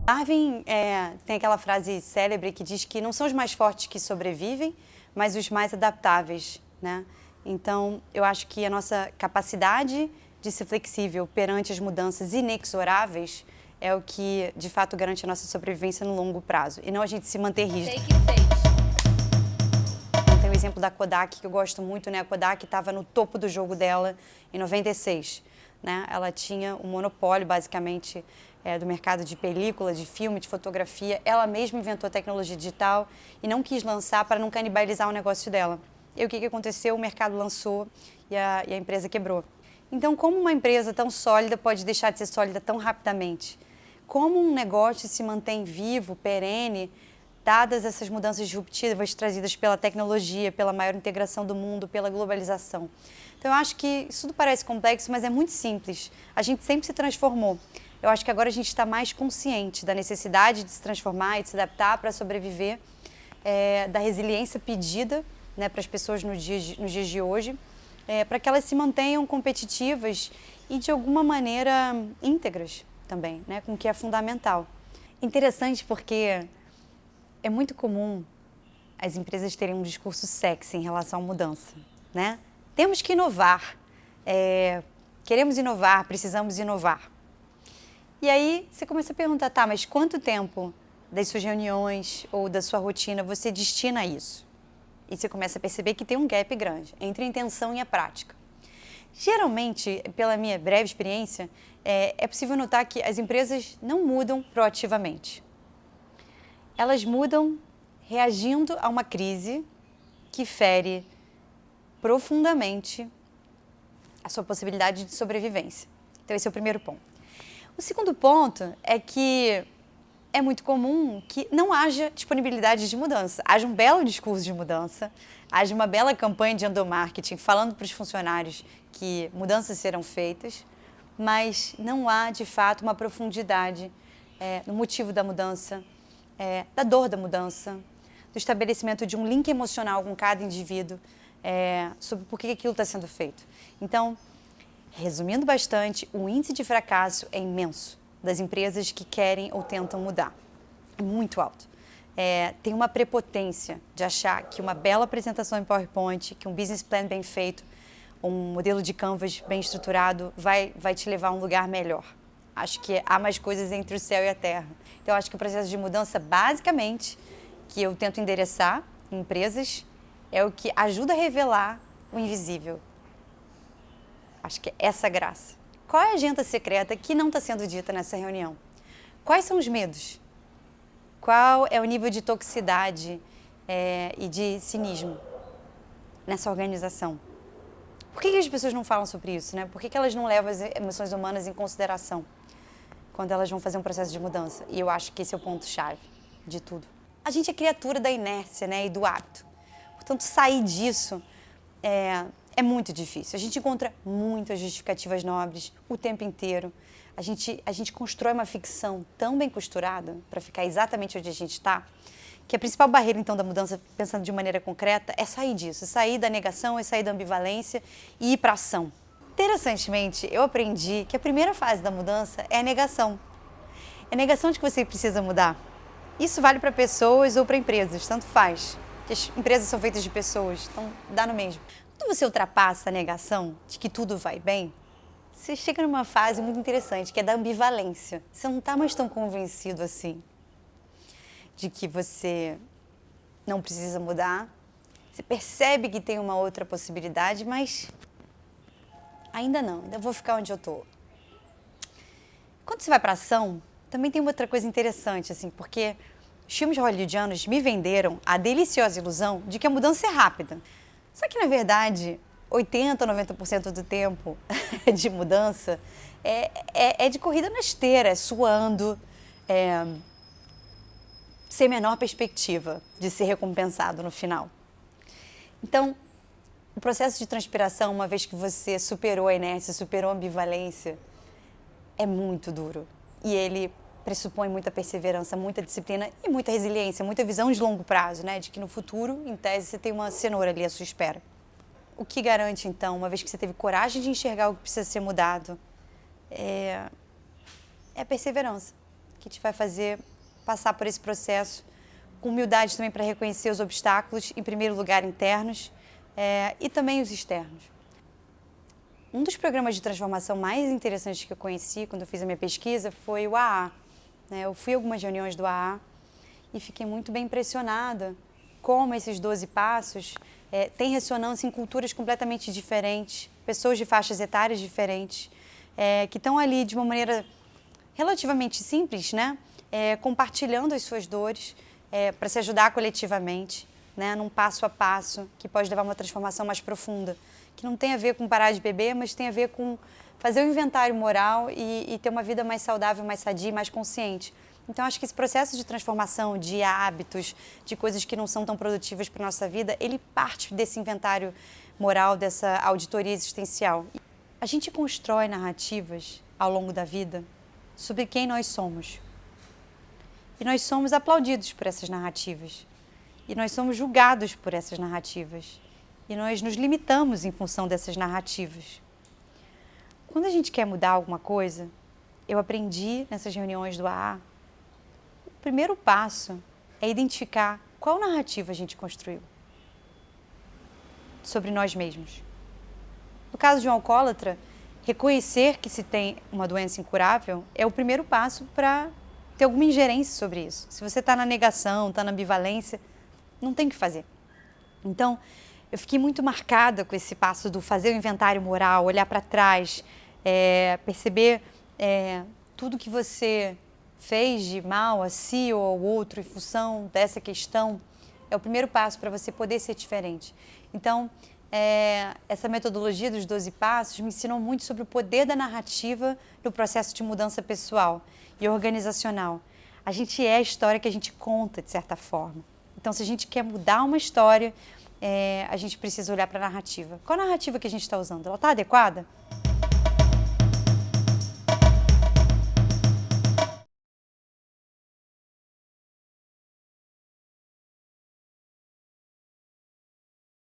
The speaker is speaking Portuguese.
Darwin tem aquela frase célebre que diz que não são os mais fortes que sobrevivem, mas os mais adaptáveis, né? Então, eu acho que a nossa capacidade de ser flexível perante as mudanças inexoráveis é o que, de fato, garante a nossa sobrevivência no longo prazo, e não a gente se manter rígido. Tem o exemplo da Kodak, que eu gosto muito, né? A Kodak estava no topo do jogo dela em 96, né? Ela tinha um monopólio, basicamente, do mercado de película, de filme, de fotografia. Ela mesma inventou a tecnologia digital e não quis lançar para não canibalizar o negócio dela. E o que aconteceu? O mercado lançou e a empresa quebrou. Então, como uma empresa tão sólida pode deixar de ser sólida tão rapidamente? Como um negócio se mantém vivo, perene, dadas essas mudanças disruptivas trazidas pela tecnologia, pela maior integração do mundo, pela globalização? Então, eu acho que isso tudo parece complexo, mas é muito simples. A gente sempre se transformou. Eu acho que agora a gente está mais consciente da necessidade de se transformar e de se adaptar para sobreviver, da resiliência pedida, né, para as pessoas nos dias de hoje, para que elas se mantenham competitivas e, de alguma maneira, íntegras também, né, com o que é fundamental. Interessante porque é muito comum as empresas terem um discurso sexy em relação à mudança, né? Temos que inovar, queremos inovar, precisamos inovar. E aí você começa a perguntar, tá, mas quanto tempo das suas reuniões ou da sua rotina você destina a isso? E você começa a perceber que tem um gap grande entre a intenção e a prática. Geralmente, pela minha breve experiência, é possível notar que as empresas não mudam proativamente. Elas mudam reagindo a uma crise que fere profundamente a sua possibilidade de sobrevivência. Então, esse é o primeiro ponto. O segundo ponto é que é muito comum que não haja disponibilidade de mudança. Haja um belo discurso de mudança, haja uma bela campanha de endomarketing falando para os funcionários que mudanças serão feitas, mas não há, de fato, uma profundidade no motivo da mudança, da dor da mudança, do estabelecimento de um link emocional com cada indivíduo sobre por que aquilo está sendo feito. Então, resumindo bastante, o índice de fracasso é imenso das empresas que querem ou tentam mudar. É muito alto. Tem uma prepotência de achar que uma bela apresentação em PowerPoint, que um business plan bem feito, um modelo de Canvas bem estruturado vai te levar a um lugar melhor. Acho que há mais coisas entre o céu e a terra. Então, acho que o processo de mudança, basicamente, que eu tento endereçar em empresas, é o que ajuda a revelar o invisível. Acho que é essa a graça. Qual é a agenda secreta que não está sendo dita nessa reunião? Quais são os medos? Qual é o nível de toxicidade e de cinismo nessa organização? Por que as pessoas não falam sobre isso, né? Por que elas não levam as emoções humanas em consideração quando elas vão fazer um processo de mudança? E eu acho que esse é o ponto-chave de tudo. A gente é criatura da inércia, né, e do hábito. Portanto, sair disso é muito difícil. A gente encontra muitas justificativas nobres o tempo inteiro. A gente constrói uma ficção tão bem costurada para ficar exatamente onde a gente está, que a principal barreira, então, da mudança, pensando de maneira concreta, é sair disso, sair da negação, é sair da ambivalência e ir para a ação. Interessantemente, eu aprendi que a primeira fase da mudança é a negação. É a negação de que você precisa mudar. Isso vale para pessoas ou para empresas, tanto faz. Porque as empresas são feitas de pessoas, então dá no mesmo. Quando você ultrapassa a negação de que tudo vai bem, você chega numa fase muito interessante, que é da ambivalência. Você não está mais tão convencido assim de que você não precisa mudar. Você percebe que tem uma outra possibilidade, mas ainda não, ainda vou ficar onde eu estou. Quando você vai para a ação, também tem outra coisa interessante, assim, porque os filmes hollywoodianos me venderam a deliciosa ilusão de que a mudança é rápida. Só que, na verdade, 80% a 90% do tempo de mudança é de corrida na esteira, é suando, sem a menor perspectiva de ser recompensado no final. Então, o processo de transpiração, uma vez que você superou a inércia, superou a ambivalência, é muito duro. E ele pressupõe muita perseverança, muita disciplina e muita resiliência, muita visão de longo prazo, né? De que no futuro, em tese, você tem uma cenoura ali à sua espera. O que garante, então, uma vez que você teve coragem de enxergar o que precisa ser mudado, é a perseverança. que te vai fazer passar por esse processo com humildade também para reconhecer os obstáculos, em primeiro lugar internos, e também os externos. Um dos programas de transformação mais interessantes que eu conheci quando eu fiz a minha pesquisa foi o AA. Eu fui a algumas reuniões do AA e fiquei muito bem impressionada como esses 12 passos têm ressonância em culturas completamente diferentes, pessoas de faixas etárias diferentes, que estão ali de uma maneira relativamente simples, né? Compartilhando as suas dores para se ajudar coletivamente, né? Num passo a passo que pode levar a uma transformação mais profunda, que não tem a ver com parar de beber, mas tem a ver com fazer um inventário moral e ter uma vida mais saudável, mais sadia, mais consciente. Então, acho que esse processo de transformação de hábitos, de coisas que não são tão produtivas para a nossa vida, ele parte desse inventário moral, dessa auditoria existencial. A gente constrói narrativas ao longo da vida sobre quem nós somos. E nós somos aplaudidos por essas narrativas. E nós somos julgados por essas narrativas. E nós nos limitamos em função dessas narrativas. Quando a gente quer mudar alguma coisa, eu aprendi nessas reuniões do AA, o primeiro passo é identificar qual narrativa a gente construiu sobre nós mesmos. No caso de um alcoólatra, reconhecer que se tem uma doença incurável é o primeiro passo para ter alguma ingerência sobre isso. Se você está na negação, está na ambivalência, não tem o que fazer. Então, eu fiquei muito marcada com esse passo do fazer o inventário moral, olhar para trás, perceber tudo que você fez de mal a si ou ao outro em função dessa questão. É o primeiro passo para você poder ser diferente. Então, essa metodologia dos 12 passos me ensinou muito sobre o poder da narrativa no processo de mudança pessoal e organizacional. A gente é a história que a gente conta, de certa forma. Então, se a gente quer mudar uma história, a gente precisa olhar para a narrativa. Qual a narrativa que a gente está usando? Ela está adequada?